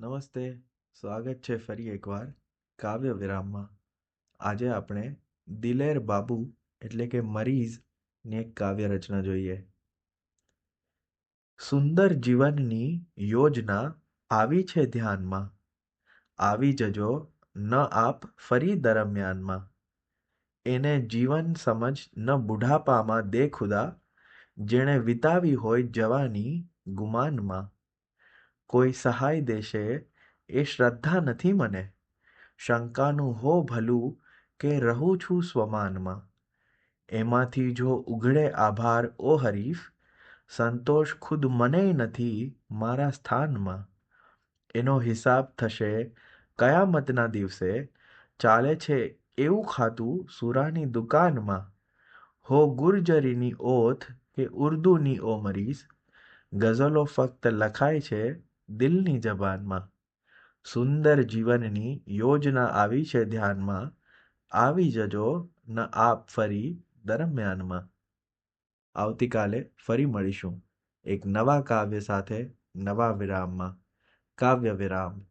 નમસ્તે. સ્વાગત છે ફરી એકવાર કાવ્ય વિરામમાં. આજે આપણે દિલેર બાબુ એટલે કે મરીઝની એક કાવ્ય રચના જોઈએ. સુંદર જીવનની યોજના આવી છે ધ્યાનમાં, આવી જજો ન આપ ફરી દરમિયાનમાં. એને જીવન સમજ ન બુઢાપામાં દે ખુદા, જેણે વિતાવી હોય જવાની ગુમાનમાં. કોઈ સહાય દેશે એ શ્રદ્ધા નથી મને, શંકાનું હો ભલું કે રહું છું સ્વમાનમાં. એમાંથી જો ઉઘડે આભાર ઓ હરીફ, સંતોષ ખુદ મનેય નથી મારા સ્થાનમાં. એનો હિસાબ થશે કયામતના દિવસે, ચાલે છે એવું ખાતું સુરાની દુકાનમાં. હો ગુર્જરીની ઓથ કે ઉર્દૂની ઓ મરીઝ, ગઝલો ફક્ત લખાય છે દિલની જબાનમાં. સુંદર જીવનની યોજના આવી છે ધ્યાનમાં, આવી જજો ન આપ ફરી દરમિયાનમાં. આવતીકાલે ફરી મળીશું એક નવા કાવ્ય સાથે, નવા વિરામમાં. કાવ્ય વિરામ.